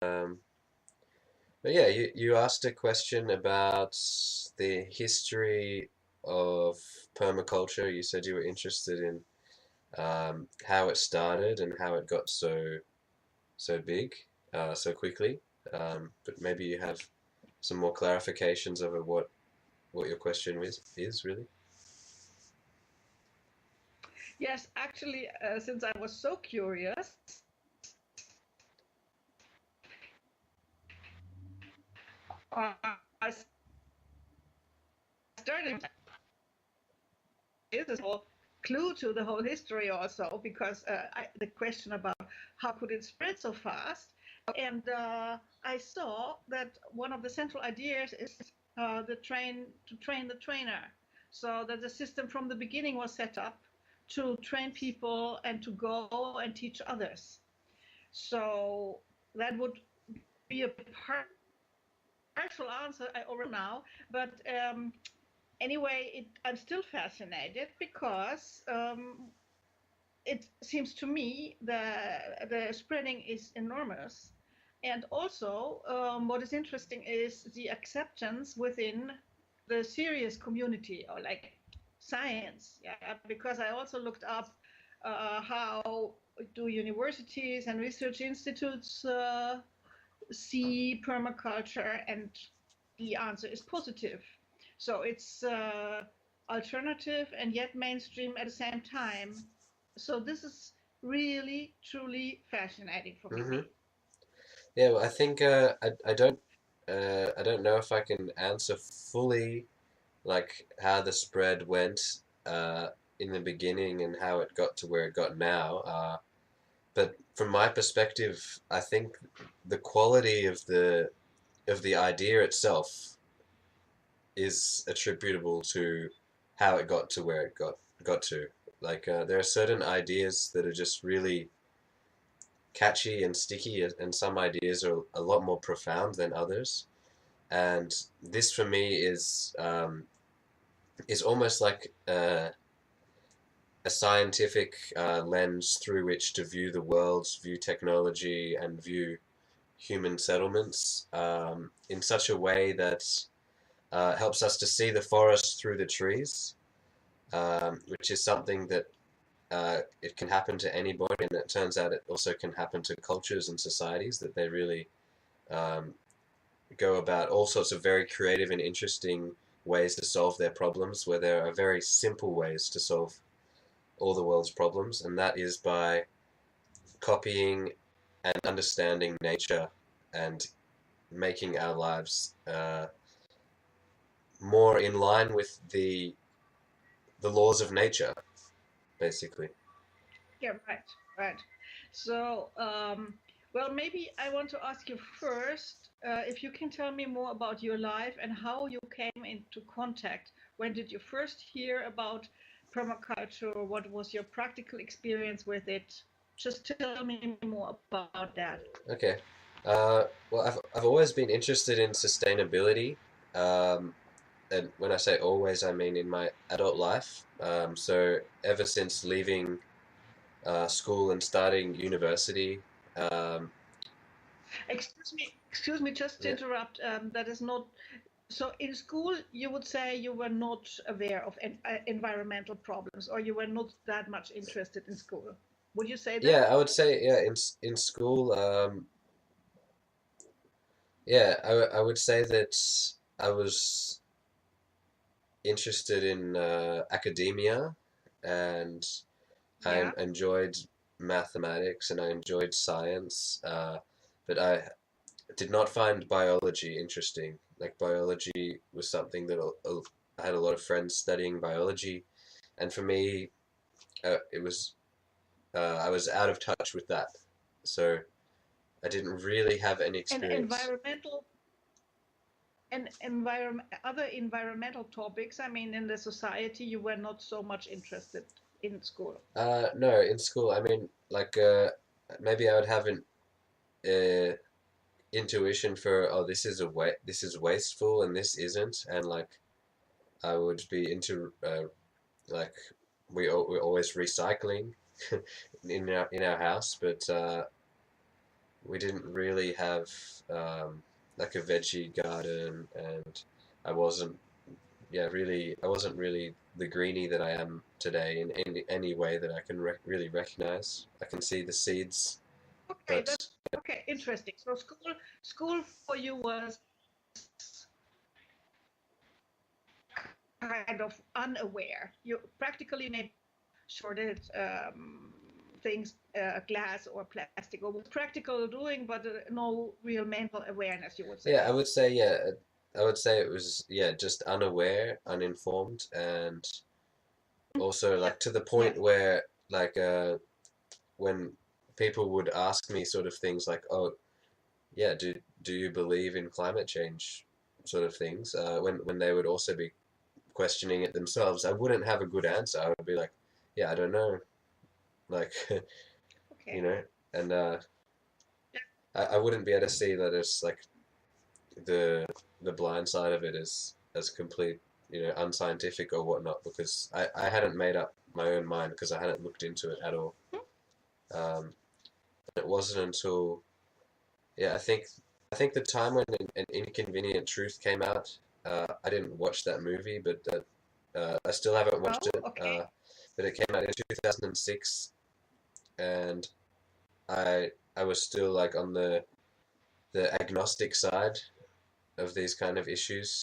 Um, but yeah, you asked a question about the history of permaculture. You said you were interested in how it started and how it got so big so quickly. But maybe you have some more clarifications over what your question is really. Yes, actually, since I was so curious, I started is a whole clue to the whole history also because the question about how could it spread so fast, and I saw that one of the central ideas is to train the trainer, so that the system from the beginning was set up to train people and to go and teach others. So that would be a partial answer I already know, but anyway, I'm still fascinated because it seems to me the spreading is enormous. And also, what is interesting is the acceptance within the serious community or like science. Yeah, because I also looked up how do universities and research institutes see permaculture, and the answer is positive. So it's alternative and yet mainstream at the same time. So this is really, truly fascinating for Hmm. me. Yeah, well, I think I don't know if I can answer fully like how the spread went uh, in the beginning and how it got to where it got now. But from my perspective, I think the quality of the idea itself is attributable to how it got to where it got to. Like there are certain ideas that are just really catchy and sticky, and some ideas are a lot more profound than others. And this for me is almost like a scientific lens through which to view the world, view technology, and view human settlements in such a way that helps us to see the forest through the trees, which is something that it can happen to anybody, and it turns out it also can happen to cultures and societies that they really um, go about all sorts of very creative and interesting ways to solve their problems, where there are very simple ways to solve all the world's problems, and that is by copying and understanding nature and making our lives more in line with the laws of nature, basically. Yeah, right, right. So, well, maybe I want to ask you first if you can tell me more about your life and how you came into contact. When did you first hear about permaculture? What was your practical experience with it? Just tell me more about that. Okay. Well, I've always been interested in sustainability, um, and when I say always, I mean in my adult life. So ever since leaving school and starting university, um, Excuse me, just to yeah, interrupt. That is not so. In school, you would say you were not aware of environmental problems, or you were not that much interested in school. Would you say that? yeah, I would say yeah, in school, yeah, I would say that I was interested in academia, and I Yeah. enjoyed mathematics and I enjoyed science, but I did not find biology interesting. Like biology was something that I had a lot of friends studying biology, and for me, it was I was out of touch with that, so I didn't really have any And experience. other environmental topics. I mean, in the society, you were not so much interested in school. No, in school, I mean, like maybe I would have an uh, intuition for this is this is wasteful and this isn't, and like I would be into like we're always recycling in our house, but we didn't really have like a veggie garden, and I wasn't I wasn't really the greenie that I am today in any way that I can really recognize. I can see the seeds, Okay, but that's okay. Interesting. So school for you was kind of unaware. You practically made shorted things, glass or plastic, or was practical doing, but no real mental awareness, you would say. yeah, I would say it was just unaware, uninformed, and also Yeah, like to the yeah. point where like when people would ask me sort of things like, oh yeah, do you believe in climate change, sort of things, when they would also be questioning it themselves, I wouldn't have a good answer. I would be like, yeah, I don't know, like you Okay. know, and Yeah. I wouldn't be able to see that as like the blind side of it as complete, unscientific or whatnot, because I hadn't made up my own mind because I hadn't looked into it at all. Um, it wasn't until I think the time when An Inconvenient Truth came out, I didn't watch that movie, but I still haven't watched Oh, it. okay. But it came out in 2006, and I was still like on the agnostic side of these kind of issues.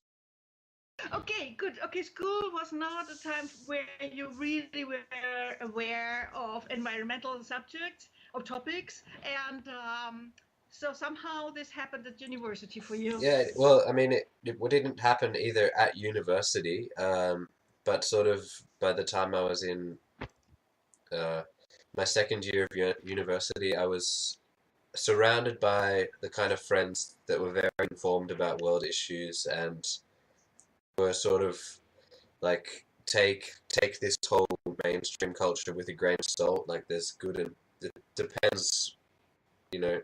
Okay, good. Okay, school was not a time where you really were aware of environmental subjects or topics, and so somehow this happened at university for you. Yeah, well, I mean, it didn't happen either at university, but sort of by the time I was in uh, my second year of university, I was surrounded by the kind of friends that were very informed about world issues and were sort of like take this whole mainstream culture with a grain of salt. Like there's good and it depends, you know,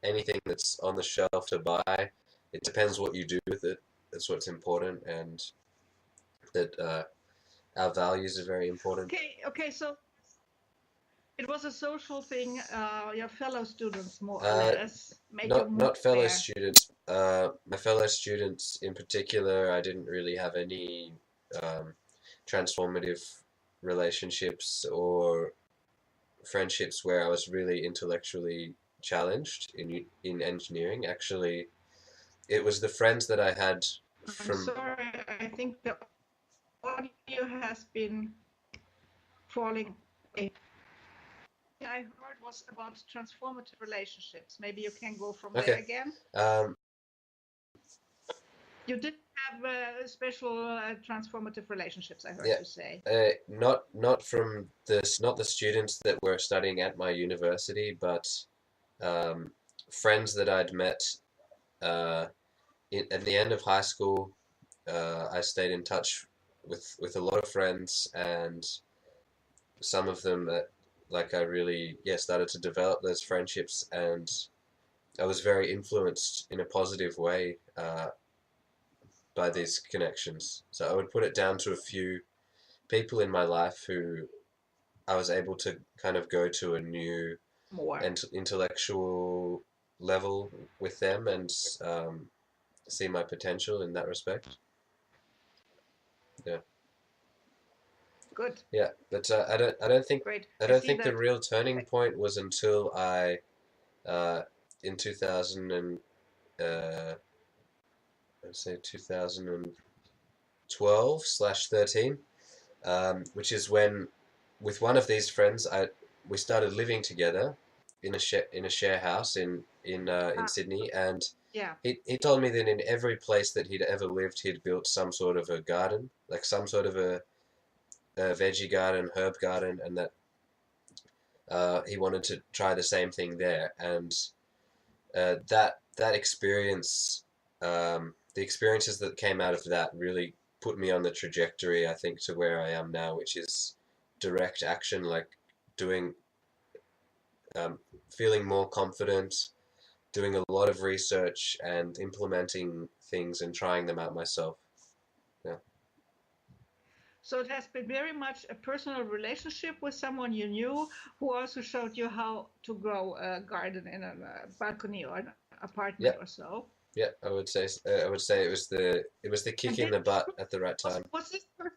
anything that's on the shelf to buy. It depends what you do with it. That's what's important, and that our values are very important. Okay, okay, so it was a social thing. Your fellow students, more or Uh, less, made you move not fellow there. students. My fellow students in particular, I didn't really have any um, transformative relationships or friendships where I was really intellectually challenged in engineering. Actually, it was the friends that I had I'm from. sorry, I think the audio has been falling away. I heard was about transformative relationships. Maybe you can go from there Okay. again. Um, You didn't have special transformative relationships, I heard yeah. you say. Not from not the students that were studying at my university, but um, friends that I'd met uh, at the end of high school. I stayed in touch with a lot of friends, and some of them that like I really started to develop those friendships, and I was very influenced in a positive way by these connections. So I would put it down to a few people in my life who I was able to kind of go to a new More. intellectual level with them, and see my potential in that respect. Yeah, Good. yeah, but Great. I I don't see think the that. real turning point was until I in 2000 and let's say 2012/13, which is when, with one of these friends, we started living together in a share house in Ah, Sydney, and yeah. he told me that in every place that he'd ever lived, he'd built some sort of a garden, like some sort of a veggie garden, herb garden, and that he wanted to try the same thing there, and that experience, the experiences that came out of that really put me on the trajectory, I think, to where I am now, which is direct action, like doing, um, feeling more confident, doing a lot of research and implementing things and trying them out myself. Yeah. So it has been very much a personal relationship with someone you knew who also showed you how to grow a garden in a balcony or an apartment Yeah, or so. yeah. I would say it was the kick And in this the butt at the right time. was this person,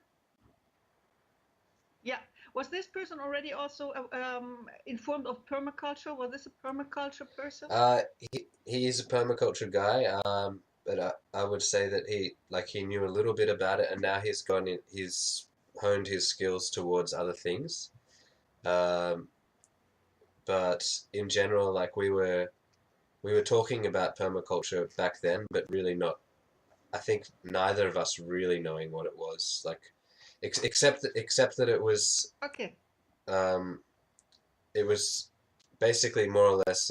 yeah, was this person already also informed of permaculture? Was this a permaculture person? He is a permaculture guy. But I would say that he knew a little bit about it, and now he's honed his skills towards other things. Um, but in general, like we were talking about permaculture back then, but really not. I think neither of us really knowing what it was, like except that Okay. um, it was basically more or less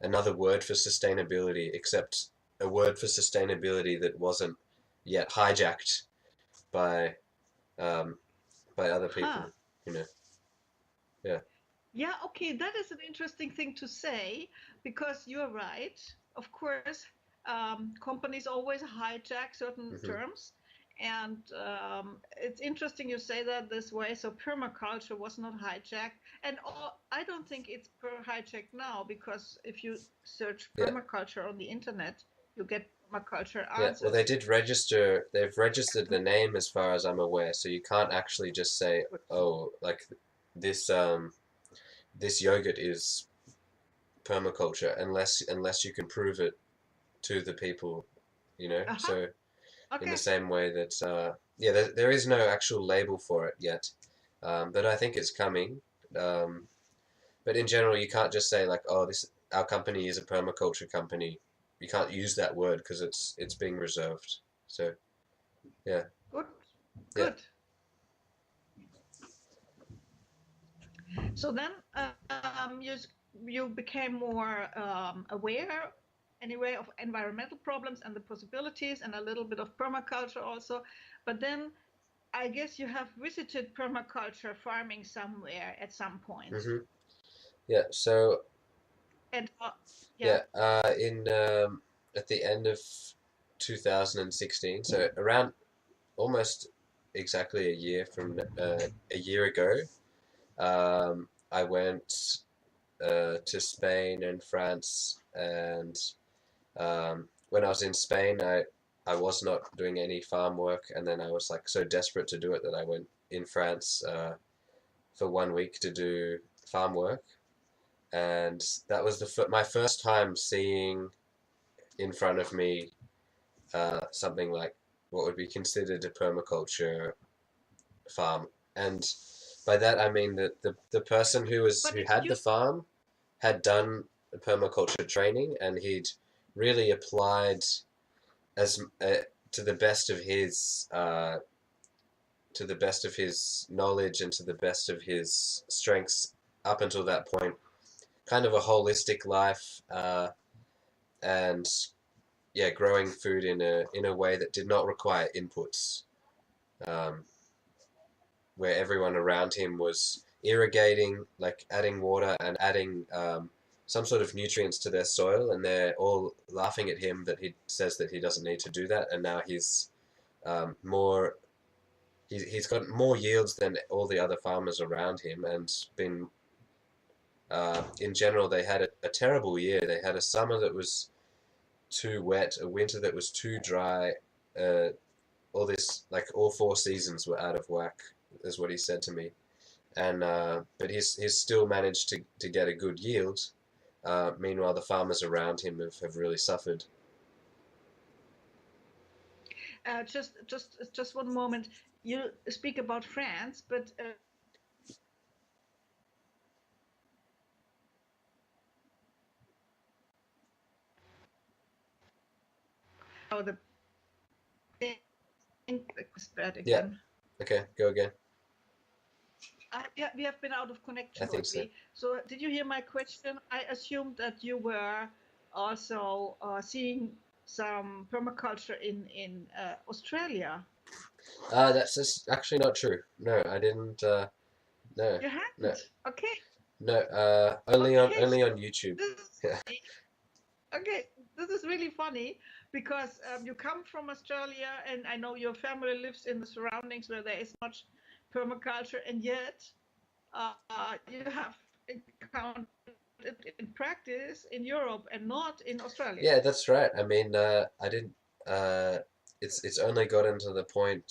another word for sustainability, except a word for sustainability that wasn't yet hijacked by um, by other Huh. people, you know. Yeah. Yeah, okay, that is an interesting thing to say because you're right. Of course, companies always hijack certain Hmm. terms. And it's interesting you say that this way. So permaculture was not hijacked. And I don't think it's hijacked now because if you search Yeah. permaculture on the internet, you get permaculture Yeah. Well, answers. they've registered the name as far as I'm aware, so you can't actually just say, oh, like this this yogurt is permaculture unless you can prove it to the people, you know. Uh-huh. So in the Okay. same way that yeah, there is no actual label for it yet, but I think it's coming. Um, but in general, you can't just say like, oh, this our company is a permaculture company. You can't use that word because it's being reserved. So yeah, Good. yeah. Good. So then you became more aware anyway of environmental problems and the possibilities and a little bit of permaculture also. But then I guess you have visited permaculture farming somewhere at some point. Hmm. Yeah. So And yeah, yeah, in at the end of 2016, so around almost exactly a year from a year ago, I went to Spain and France, and when I was in Spain, I was not doing any farm work, and then I was like so desperate to do it that I went in France for 1 week to do farm work, and that was my first time seeing in front of me something like what would be considered a permaculture farm, and by that I mean that the person but who had you the farm had done permaculture training, and he'd really applied as to the best of his knowledge and to the best of his strengths up until that point, kind of a holistic life, and yeah, growing food in a way that did not require inputs, um, where everyone around him was irrigating, like adding water and adding some sort of nutrients to their soil, and they're all laughing at him that he says that he doesn't need to do that, and now more he's got more yields than all the other farmers around him, and been in general they had a terrible year. They had a summer that was too wet, a winter that was too dry. Uh, all 4 seasons were out of whack, is what he said to me. And but he's still managed to get a good yield. Meanwhile, the farmers around him have really suffered. just one moment. You speak about France, but oh, the thing is bad Yeah. again. Okay. Go again. Yeah, we have been out of I connection think so. lately. So, did you hear my question? I assumed that you were also seeing some permaculture in Australia. That's just actually not true. No, I didn't. No, You no, hadn't. Okay. no. Okay. Only So on YouTube. this, Yeah. Okay, this is really funny because you come from Australia, and I know your family lives in the surroundings where there is much permaculture, and yet you have encountered it in practice in Europe and not in Australia. Yeah, that's right. I mean, I didn't. Uh, it's only gotten to the point,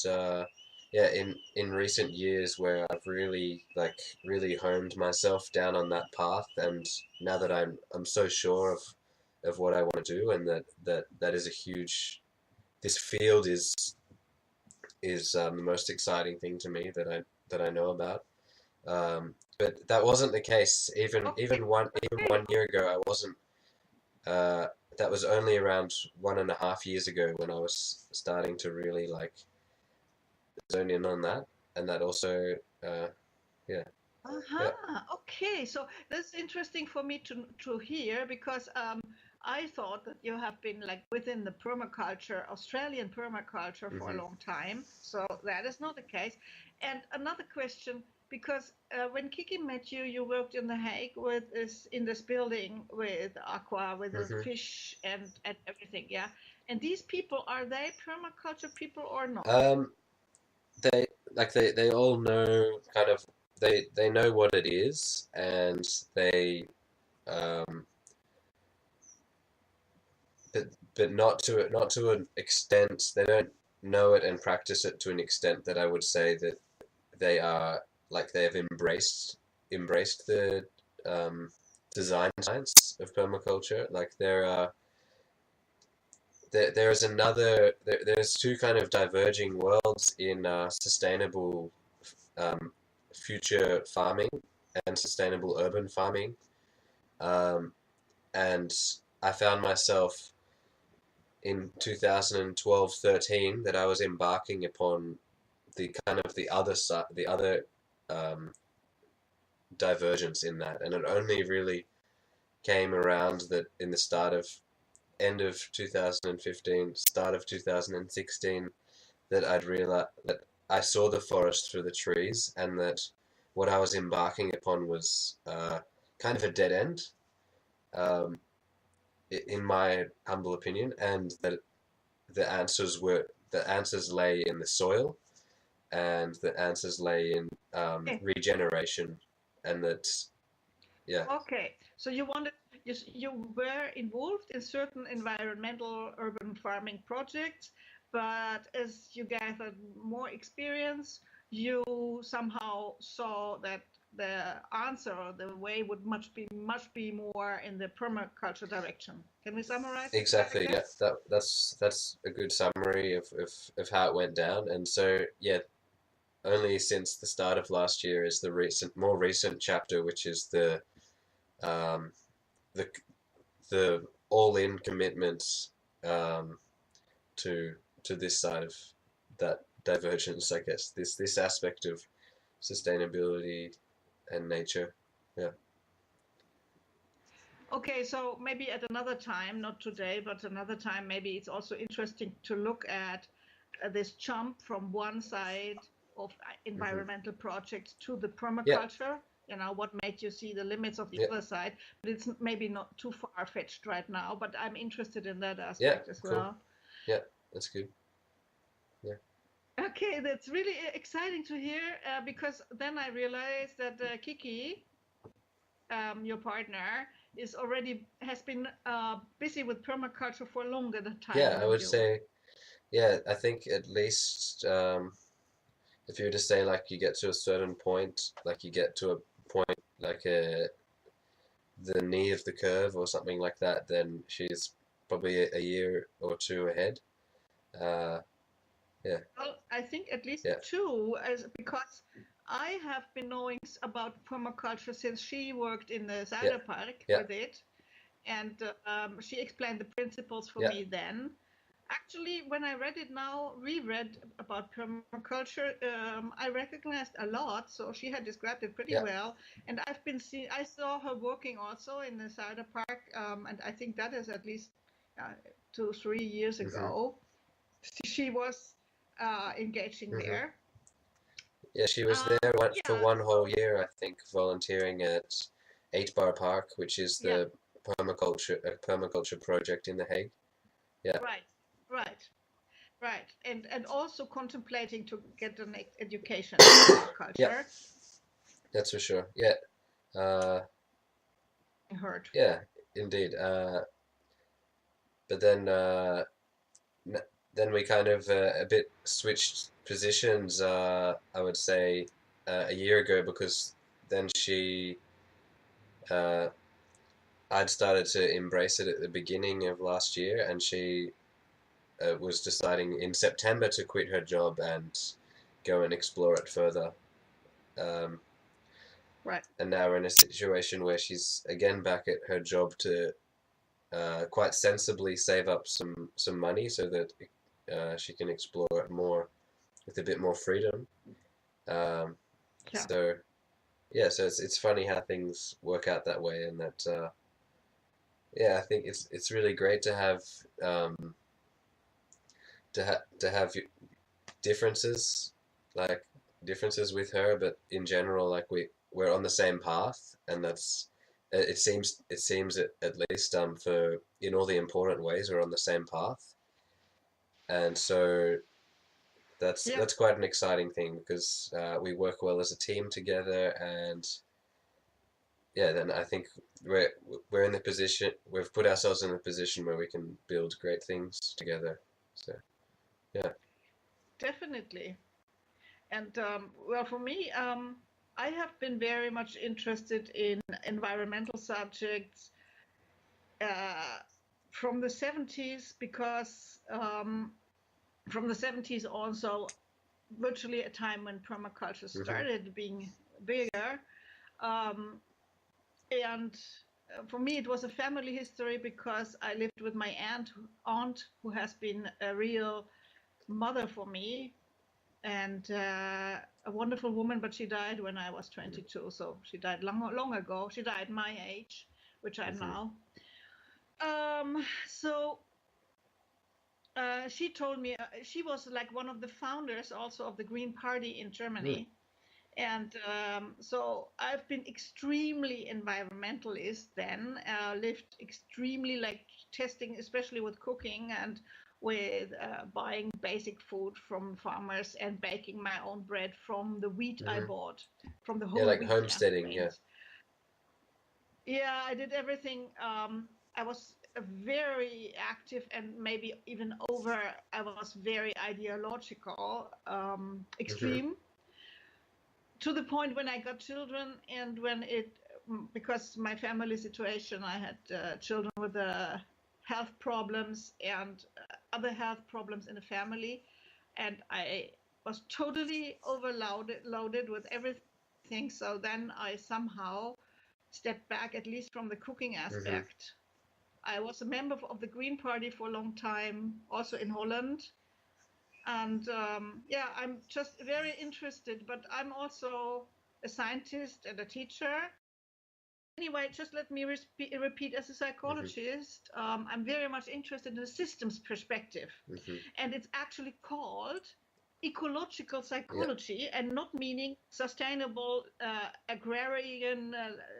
yeah, in recent years where I've really honed myself down on that path, and now that I'm so sure of what I want to do, and that is a huge. This field is the most exciting thing to me that I know about. But that wasn't the case. Okay, Even 1 year ago, I wasn't. Uh, that was only around 1.5 years ago when I was starting to really like zone in on that, and that also, uh, yeah, yeah, Okay, so that's interesting for me to hear because I thought that you have been like within the permaculture, Australian permaculture for a hmm long time. So that is not the case. And another question, because when Kiki met you, you worked in The Hague with this in this building with aqua, with the hmm fish and everything, yeah. And these people, are they permaculture people or not? Um, they they all know kind of they know what it is, and they um, but not to an extent. They don't know it and practice it to an extent that I would say that they are like they have embraced the um, design science of permaculture. Like there is there's two kind of diverging worlds in sustainable um, future farming and sustainable urban farming. Um, and I found myself in 2012-13 that I was embarking upon the kind of the other side, the other um, divergence in that, and it only really came around that in the end of 2015, start of 2016, that I'd realized that I saw the forest through the trees, and that what I was embarking upon was kind of a dead end, um, in my humble opinion, and that the answers lay in the soil, and the answers lay in Okay. regeneration, and that yeah, Okay, so you were involved in certain environmental urban farming projects, but as you gathered more experience, you somehow saw that the answer or the way would much be more in the permaculture direction. Can we summarize it like exactly, that? yeah, that's a good summary of how it went down. And so yeah, only since the start of last year is the more recent chapter, which is um, the the all-in commitment um, to this side of that divergence, I guess. This aspect of sustainability and nature. Yeah. Okay, so maybe at another time, not today, but another time, maybe it's also interesting to look at this jump from one side of hmm environmental projects to the Yeah. permaculture. You know, what made you see the limits of the Yeah. other side? But it's maybe not too far-fetched right now, but I'm interested in that Yeah. aspect as Cool. well. Yeah. That's good. Yeah. Okay, that's really exciting to hear because then I realized that Kiki, your partner, is already has been busy with permaculture for longer time Yeah. I than would you. say. Yeah. I think at least if you were to say like you get to a certain point, like you get to a point like the knee of the curve or something like that, then she's probably a year or two ahead. Uh, yeah. Well, I think at least Yeah. two, as because I have been knowing about permaculture since she worked in the Yeah. Zuiderpark Yeah. with it, and she explained the principles for Yeah. me then. Actually, when I read it now, reread about permaculture, I recognized a lot. So she had described it pretty Yeah. well, and I saw her working also in the Zuiderpark, and I think that is at least 2 3 years hmm ago. She was engaging hmm there. Yeah, she was there for Yeah, one whole so year, I think, volunteering at 8 Bar Park, which is yeah, the permaculture project in The Hague. Yeah. Right. And also contemplating to get an education in permaculture. Yeah, that's for sure. Yeah. Heard. Yeah, indeed. But then then we kind of a bit switched positions, I would say, a year ago, because then I'd started to embrace it at the beginning of last year, and she was deciding in September to quit her job and go and explore it further. Right. And now we're in a situation where she's again back at her job to quite sensibly save up some money so that she can explore it more with a bit more freedom. Yeah. So yeah, so it's funny how things work out that way, and that yeah, I think it's really great to have to have differences, like differences with her, but in general, like we're on the same path, and that's it seems at least for in all the important ways we're on the same path, and so that's quite an exciting thing, because we work well as a team together, and yeah, then I think we're in the position, we've put ourselves in a position where we can build great things together. So yeah. Definitely. And well, for me, I have been very much interested in environmental subjects from the 70s, because from the 70s also, virtually a time when permaculture started being bigger. And for me, it was a family history, because I lived with my aunt, who has been a real mother for me, and a wonderful woman, but she died when I was 22, so she died long ago. She died my age, which I'm now. So she told me she was like one of the founders also of the Green Party in Germany. And so I've been extremely environmentalist then, lived extremely like testing, especially with cooking and with buying basic food from farmers and baking my own bread from the wheat I bought, from the whole like wheat. homesteading. Yeah, I did everything. I was very active, and maybe even I was very ideological, extreme. To the point when I got children, and because my family situation, I had children with health problems and other health problems in the family, and I was totally loaded with everything. So then I somehow stepped back, at least from the cooking aspect. I was a member of the Green Party for a long time, also in Holland. And yeah, I'm just very interested, but I'm also a scientist and a teacher. Anyway, just let me repeat, as a psychologist, I'm very much interested in the systems perspective. And it's actually called ecological psychology, and not meaning sustainable agrarian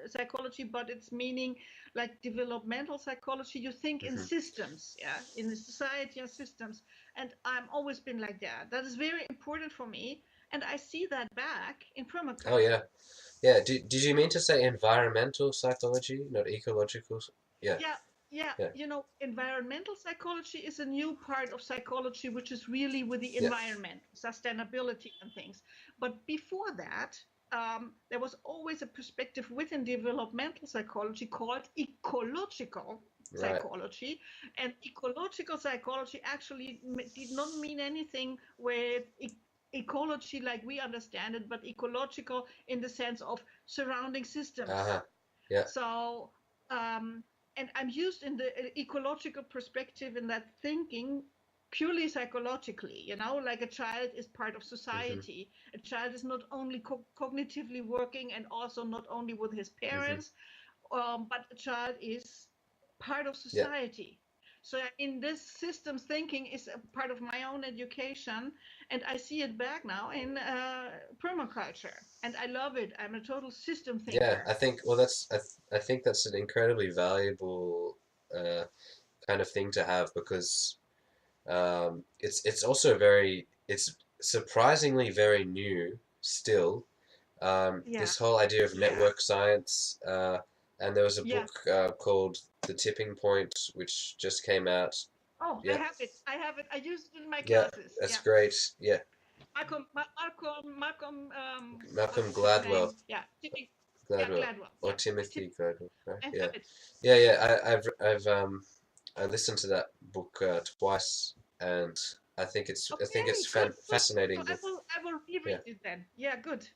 psychology, but it's meaning like developmental psychology. You think in systems, in the society and systems. And I'm always been like that. That is very important for me. And I see that back in permaculture. Oh yeah. Yeah, did you mean to say environmental psychology, not ecological? Yeah. Yeah. You know, environmental psychology is a new part of psychology, which is really with the environment, sustainability and things. But before that, there was always a perspective within developmental psychology called ecological psychology. And ecological psychology actually did not mean anything with ecology like we understand it, but ecological in the sense of surrounding systems. So, and I'm used in the ecological perspective in that thinking purely psychologically, you know, like a child is part of society. A child is not only cognitively working, and also not only with his parents, but a child is part of society. So in this systems thinking is a part of my own education, and I see it back now in permaculture, and I love it. I'm a total system Yeah, thinker. I think well I think that's an incredibly valuable uh, kind of thing to have because it's also it's surprisingly very new still. Yeah, This whole idea of yeah, network science, and there was a yeah. book called The Tipping Point, which just came out. Oh, I Yeah, have it. I have it. I use it in my yeah, classes. that's Yeah. great. Yeah, Malcolm. Malcolm What's his Gladwell, name? Yeah, yeah, Gladwell, Gladwell. or Yeah, Timothy Gladwell, right? I Yeah, have it. yeah. I listened to that book twice, and I think it's Okay, good, good. So fascinating. I will Yeah. reread it then. Yeah, good.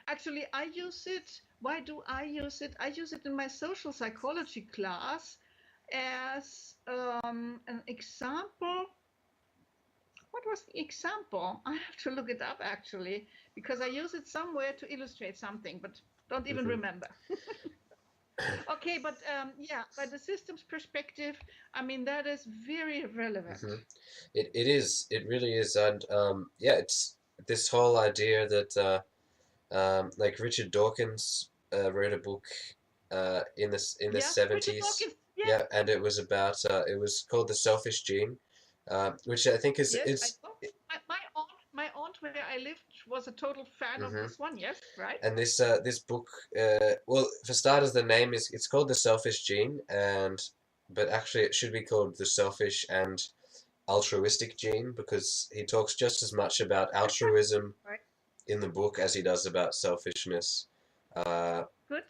Actually, I use it. Why do I use it? I use it in my social psychology class as an example. What was the example? I have to look it up actually, because I use it somewhere to illustrate something, but don't even hmm remember. Okay, but yeah, by the systems perspective, I mean, that is very relevant. hmm it really is, and yeah, it's this whole idea that like Richard Dawkins wrote a book in the Yeah, Richard 70s, Dawkins. Yes, yeah, and it was called The Selfish Gene, which I think is yes, I it's know. My aunt, where I lived, was a total fan of hmm this one. Yes, right. and this book, well, for starters, the name is it's called The Selfish Gene, and but actually it should be called The Selfish and Altruistic Gene because he talks just as much about altruism Right. in the book as he does about selfishness. Uh, Good.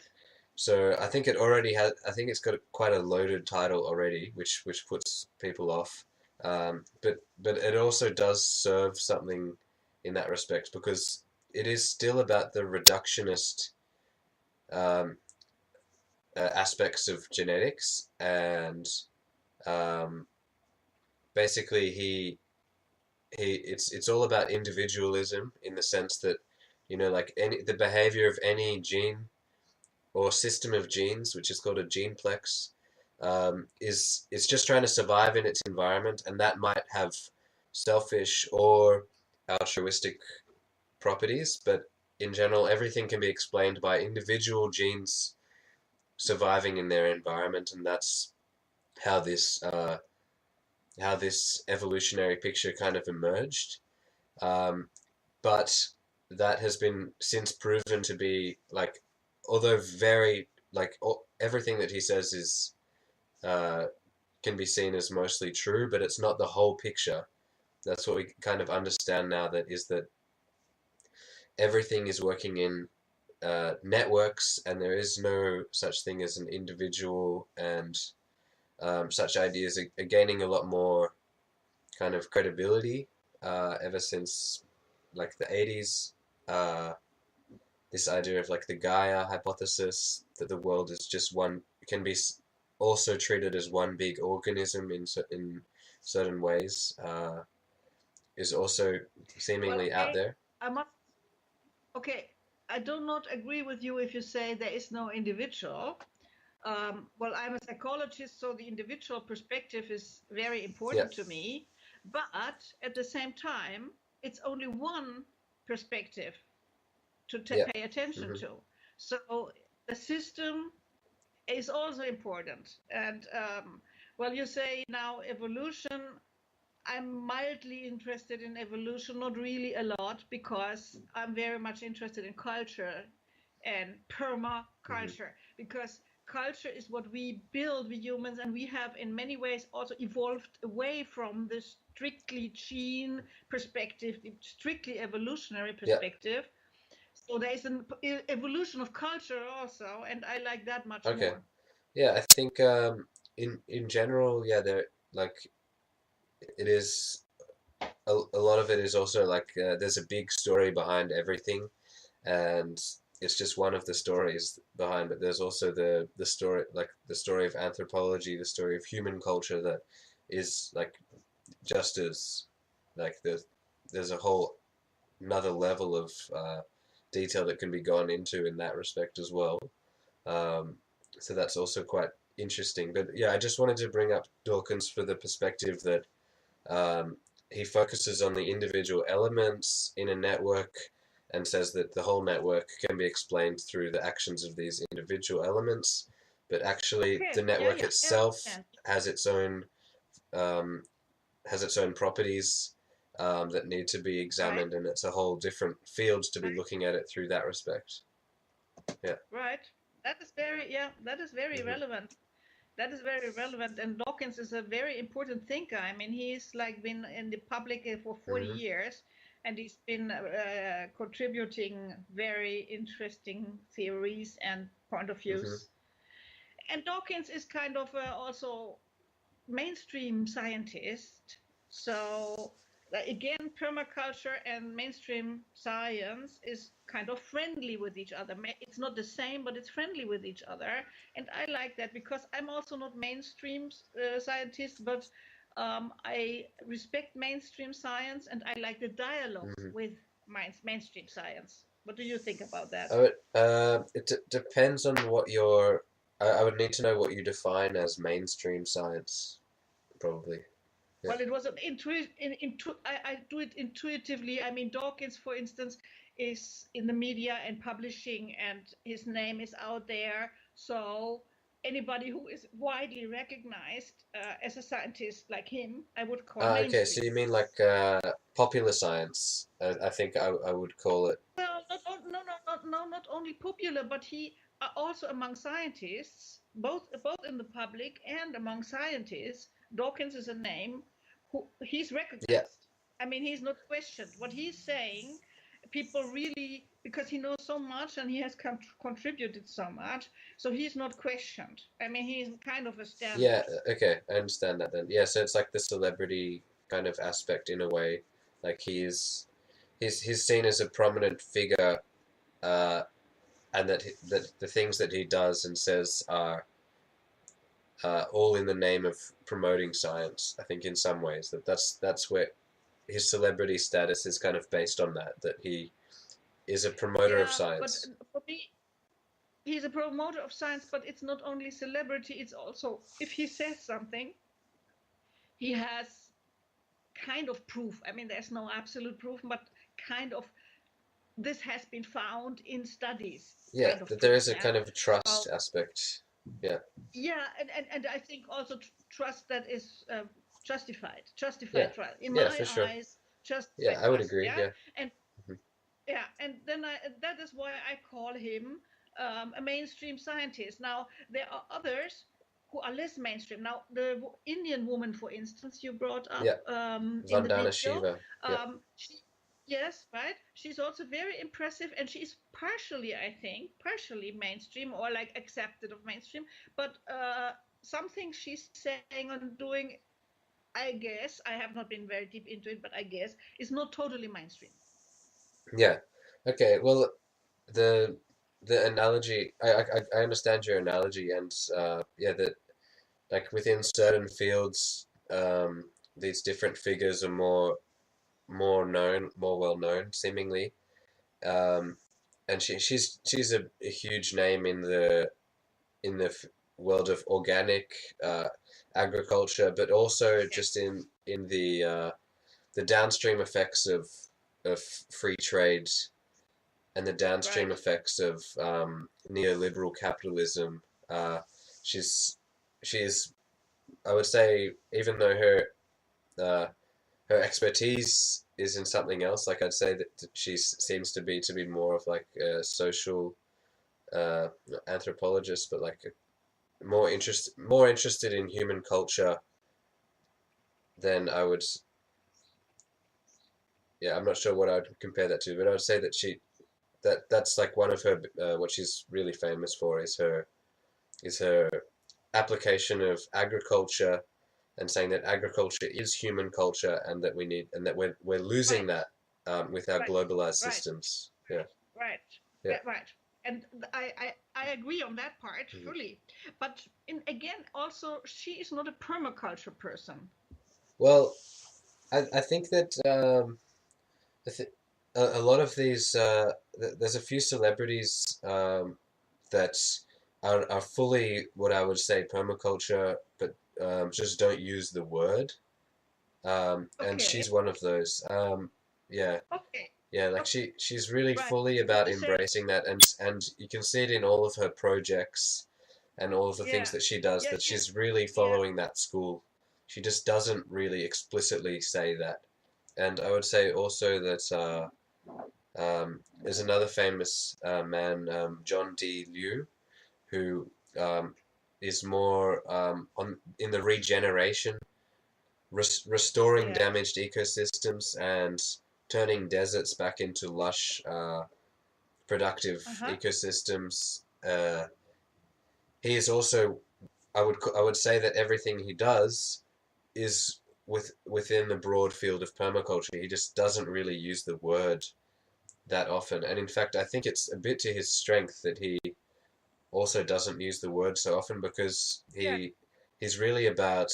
so I think it already has. I think it's got quite a loaded title already, which puts people off. But it also does serve something in that respect because it is still about the reductionist um, aspects of genetics, and um, basically it's all about individualism in the sense that like the behavior of any gene or system of genes, which is called a geneplex, is it's just trying to survive in its environment, and that might have selfish or altruistic properties, but in general, everything can be explained by individual genes surviving in their environment, and that's how this evolutionary picture kind of emerged. Um, but that has been since proven to be like, although very like everything that he says is uh, can be seen as mostly true, but it's not the whole picture. That's what we kind of understand now. That is that everything is working in networks, and there is no such thing as an individual, and such ideas are gaining a lot more kind of credibility ever since like the 80s. Uh, this idea of like the Gaia hypothesis that the world is just one can be also treated as one big organism in certain ways is also Well, seemingly out okay. there. I must. Okay, I do not agree with you if you say there is no individual. Well, I'm a psychologist, so the individual perspective is very Yeah. important to me. But at the same time, it's only one perspective to Yeah. pay attention hmm to. So the system is also important. And well, you say now evolution. I'm mildly interested in evolution, not really a lot, because I'm very much interested in culture and hmm permaculture, because culture is what we build, we humans, and we have in many ways also evolved away from the strictly gene perspective, the strictly evolutionary Yeah. perspective. So there is an evolution of culture also, and I like that much Okay. more. Yeah, I think in general, yeah, there like it is a lot of it is also like there's a big story behind everything, and it's just one of the stories behind it. There's also the story, like the story of anthropology, the story of human culture that is like just as like there's a whole another level of detail that can be gone into in that respect as well. Um, So that's also quite interesting. But yeah, I just wanted to bring up Dawkins for the perspective that um, he focuses on the individual elements in a network and says that the whole network can be explained through the actions of these individual elements, but actually the Okay. Yeah. network Yeah. Yeah. itself Yeah. has its own um, properties that need to be Right. examined, and it's a whole different field to be Right. looking at it through that respect. Yeah. Right. That is very. Yeah. That is very Hmm. relevant. That is very relevant. And Dawkins is a very important thinker. I mean, he's like been in the public for 40 Hmm. years, and he's been contributing very interesting theories and point of Hmm. views. And Dawkins is kind of also mainstream scientist. So again, permaculture and mainstream science is kind of friendly with each other. It's not the same, but it's friendly with each other. And I like that because I'm also not mainstream scientist, but I respect mainstream science and I like the dialogue Hmm. with mainstream science. What do you think about that? Depends on what your. I would need to know what you define as mainstream science, probably. Yeah. Well, it was an I do it intuitively. I mean, Dawkins, for instance, is in the media and publishing, and his name is out there. So anybody who is widely recognized as a scientist like him, I would call Okay, so mainstream. you mean like popular science? I think I would call it. Well, not only popular, but he also among scientists, both in the public and among scientists. Dawkins is a name who he's Yeah, recognized. I mean, he's not questioned. What he's saying, people really because he knows so much and he has contributed so much, so he's not questioned. I mean, he's kind of a yeah. standard. Okay, I understand that then. Yeah, so it's like the celebrity kind of aspect in a way. Like he's seen as a prominent figure, uh, and that the things that he does and says are all in the name of promoting science. I think in some ways that's where his celebrity status is kind of based on that he is a promoter of Yeah, but science. for me, he's a promoter of science, but it's not only celebrity, it's also if he says something, he has kind of proof. I mean, there's no absolute proof, but kind of this has been found in studies, Yeah, kind of that there proof. is a Yeah. kind of So trust aspect. Yeah, yeah, and I think also trust that is yeah, justified trust. In yeah, my for sure. eyes, justified Yeah, I would trust. agree. Yeah, Yeah. and Hmm. yeah, and then that is why I call him a mainstream scientist. Now there are others who are less mainstream. Now the Indian woman, for instance, you brought up Yeah, in the Vandana video, Shiva. Yeah. she, yes, right. She's also very impressive, and she's partially, I think, partially mainstream or like accepted of mainstream. But something she's saying and doing, I guess, I have not been very deep into it, but I guess is not totally mainstream. Yeah. Okay. Well, the the analogy. I understand your analogy, and yeah, that like within certain fields, these different figures are more known, more well known, seemingly. Um, and she's a huge name in the world of organic uh, agriculture, but also Yes, just in the downstream effects of free trade and the downstream right. effects of neoliberal capitalism. Uh, she's she's I would say even though uh, her expertise is in something else, like I'd say that she seems to be more of like a social uh, anthropologist, but like more interested in human culture than I would. Yeah, I'm not sure what I'd compare that to, but I would say that that's like one of her what she's really famous for is her application of agriculture and saying that agriculture is human culture and that we need and that we're losing Right, that with our right, globalized right, systems. Yeah, right, yeah. right. And I agree on that part Mhm. fully. But again, also, she is not a permaculture person. Well, I think that I th a lot of these there's a few celebrities that are fully what I would say permaculture, but just don't use the word. And Okay. she's one of those. Yeah, Okay. yeah, like Okay. she's really Right. fully Would about you say? embracing that, and you can see it in all of her projects and all of the things Yeah. that she does, Yeah. that she's really Yeah. following that school. She just doesn't really explicitly say that. And I would say also that there's another famous man, John D. Liu, who is more on in the regeneration, restoring Yeah. damaged ecosystems and turning deserts back into lush, productive Uh-huh. ecosystems. He is also, I would say that everything he does is within the broad field of permaculture. He just doesn't really use the word that often, and in fact, I think it's a bit to his strength that he also doesn't use the word so often, because Yeah. he's really about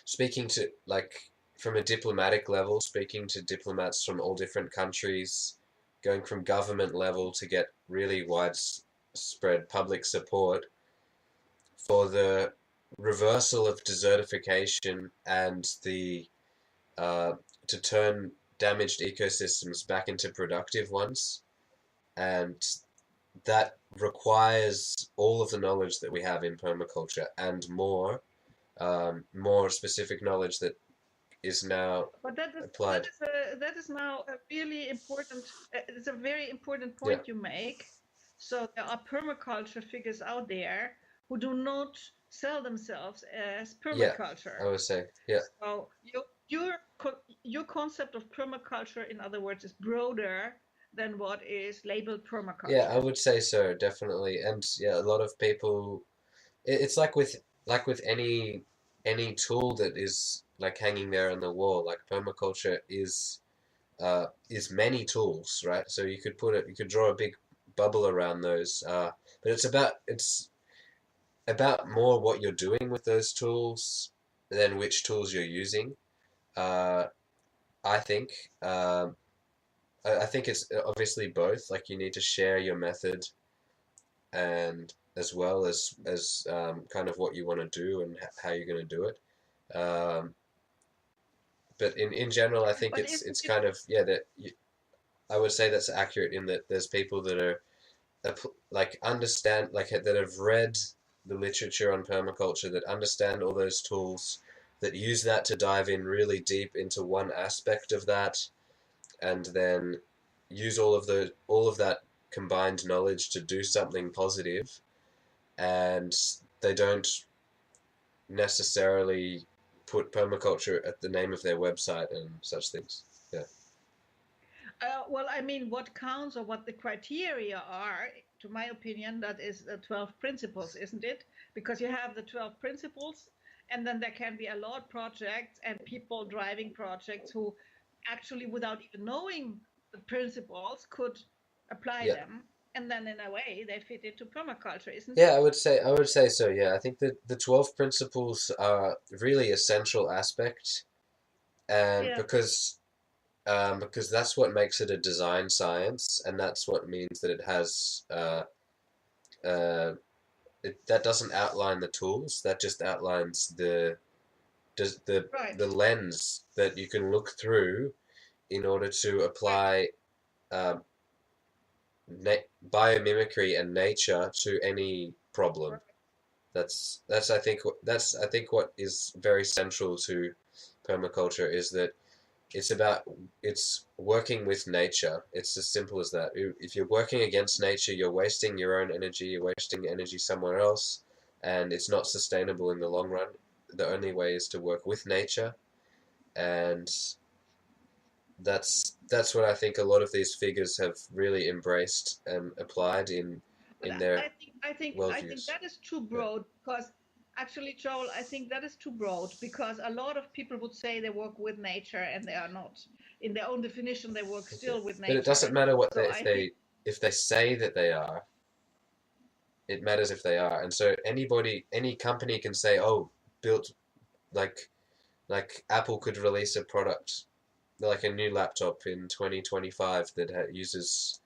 speaking to, like, from a diplomatic level, speaking to diplomats from all different countries, going from government level to get really widespread public support for the reversal of desertification and the uh, to turn damaged ecosystems back into productive ones. And that requires all of the knowledge that we have in permaculture and more, more specific knowledge that is now But applied. that is now a really important. It's a very important Yeah, point you make. So there are permaculture figures out there who do not sell themselves as yeah, permaculture. I would say, yeah, So your concept of permaculture, in other words, is broader than what is labeled yeah, I permaculture. would say so, definitely. And yeah, a lot of people, it's like with any tool that is like hanging there on the wall. Like permaculture is many tools, right? So you could draw a big bubble around those. But it's about more what you're doing with those tools than which tools you're using. Uh, I think. I think it's obviously both. Like you need to share your method, and as well as kind of what you want to do and how you're going to do it. Um, but in general, I think But it's isn't it kind of, yeah, that I would say that's accurate in that there's people that are like understand, like that have read the literature on permaculture, that understand all those tools, that use that to dive in really deep into one aspect of that, and then use all of that combined knowledge to do something positive, and they don't necessarily put permaculture at the name of their website and such things. Yeah. well, I mean, what counts or what the criteria are, to my opinion, that is the 12 principles, isn't it? Because you have the 12 principles, and then there can be a lot of projects and people driving projects who actually, without even knowing the principles, could apply Yeah. them. And then, in a way, they fit into permaculture, isn't Yeah, it? I would say so. Yeah, I think that the 12 principles are really essential aspect, and Yeah, because that's what makes it a design science, and that's what means that it has uh, that doesn't outline the tools, that just outlines does right. the lens that you can look through in order to Right. apply um, biomimicry and nature to any problem. Right. That's I think what is very central to permaculture, is that it's about it's working with nature. It's as simple as that. If you're working against nature, you're wasting your own energy, you're wasting energy somewhere else, and it's not sustainable in the long run. The only way is to work with nature, and that's what I think a lot of these figures have really embraced and applied But in their I think worldviews. that is too Yeah. broad because actually, Joel, I think that is too broad because a lot of people would say they work with nature and they are not. In their own definition, they work Okay. still with But it doesn't nature. matter what So I think, if they say that they are. It matters if they are. And so any company can say, oh, built like Apple could release a product like a new laptop in 2025 that uses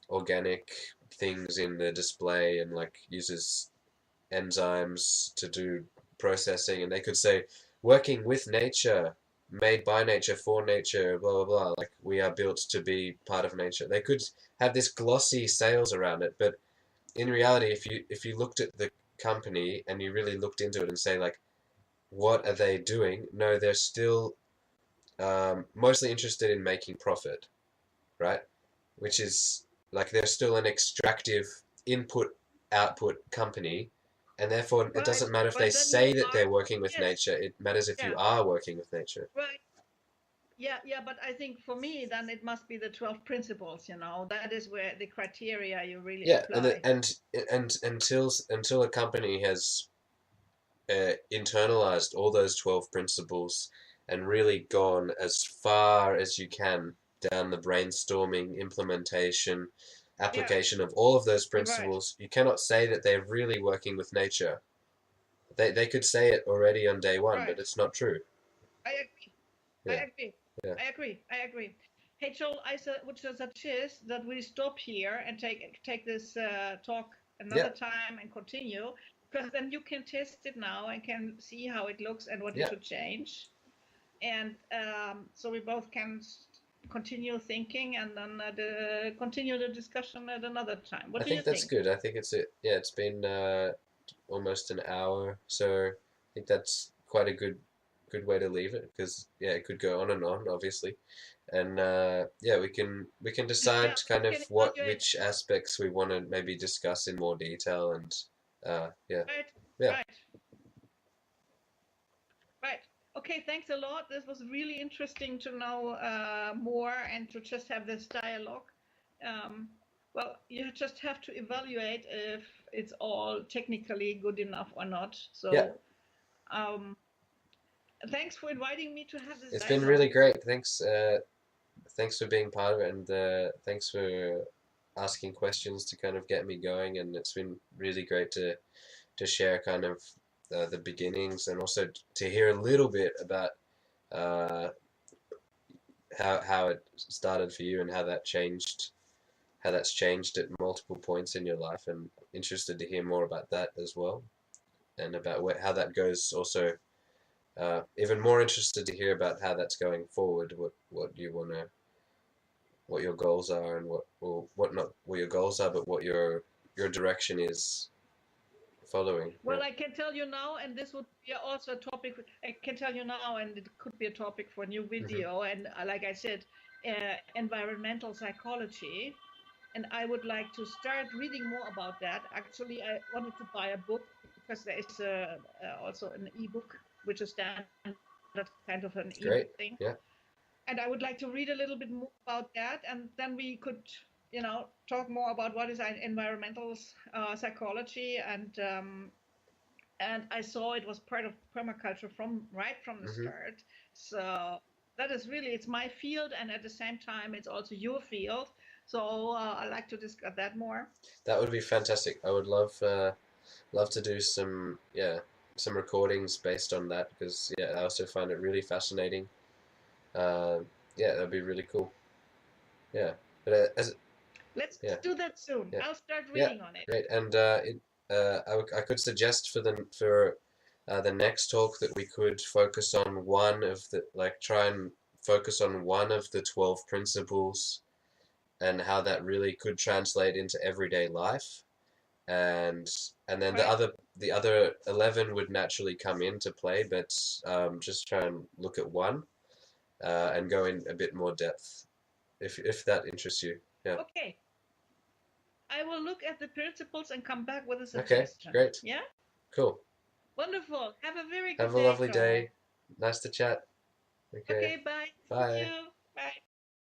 organic things in the display and like uses enzymes to do processing, and they could say working with nature, made by nature, for nature, blah blah blah, like we are built to be part of nature. They could have this glossy sales around it, but in reality, if you looked at the company and you really looked into it and say like, what are they doing? No, they're still mostly interested in making profit, right? Which is like they're still an extractive input output company, and therefore it Right. doesn't matter if they But then you say that are, they're working with yes, nature. It matters if you yeah, are working with nature. right. Yeah, but I think for me, then it must be the 12 principles, that is where the criteria you really Yeah, apply. and until a company has internalized all those 12 principles and really gone as far as you can down the brainstorming, implementation, Yeah, application of all of those right, principles, you cannot say that they're really working with nature. They could say it already on day one, but right. it's not true. I agree. I Yeah, agree. yeah, I agree. I agree. Hey, Joel, would suggest that we stop here and take this talk yeah, another time and continue, because then you can test it now and can see how it looks and what you yeah. should change. And so we both can continue thinking and then continue the discussion at another time. What I do you think that's think? good. I think it's it. Yeah, it's been almost an hour, so I think that's quite a good way to leave it because yeah, it could go on and on, obviously, and yeah, we can Yeah, decide kind we of can evaluate. which aspects we want to maybe discuss in more detail, and yeah, Right, yeah, right, right. Okay, thanks a lot. This was really interesting to know more and to just have this dialogue. Um, well, you just have to evaluate if it's all technically good enough or not. yeah. So, um, thanks for inviting me to have this It's been really dialogue. great. Thanks for being part of it, and thanks for asking questions to kind of get me going. And it's been really great to share kind of the beginnings and also to hear a little bit about uh, how it started for you and how that's changed at multiple points in your life, and interested to hear more about that as well, and about how that goes also. Even more interested to hear about how that's going forward. What you wanna, what your goals are, and what not what your goals are, but what your direction is following. Yeah. Well, I can tell you now, and this would be also a topic. I can tell you now, and it could be a topic for a new Hmm. video. And like I said, environmental psychology. And I would like to start reading more about that. Actually, I wanted to buy a book because there is also an ebook, which is standard kind of an ebook Great. thing. Yeah. And I would like to read a little bit more about that, and then we could, talk more about what is environmental psychology, and I saw it was part of permaculture from right from the Hmm. start. So that is really it's my field, and at the same time it's also your field. So I like to discuss that more. That would be fantastic. I would love to do some recordings based on that because yeah, I also find it really fascinating. Uh, yeah, that'd be really cool. Yeah, but as Let's yeah, do that soon. yeah, I'll start yeah, reading on it. great. And I could suggest for the next talk that we could focus on one of the like try and focus on one of the 12 principles and how that really could translate into everyday life, and then Right? the other 11 would naturally come into play, but just try and look at one and go in a bit more depth if that interests you. Yeah. Okay. I will look at the principles and come back with a Okay, suggestion. great. Yeah? Cool. Wonderful. Have a very Have good a day, lovely day. Joel. Nice to chat. Okay. Okay, bye. Thank Bye. you. Bye.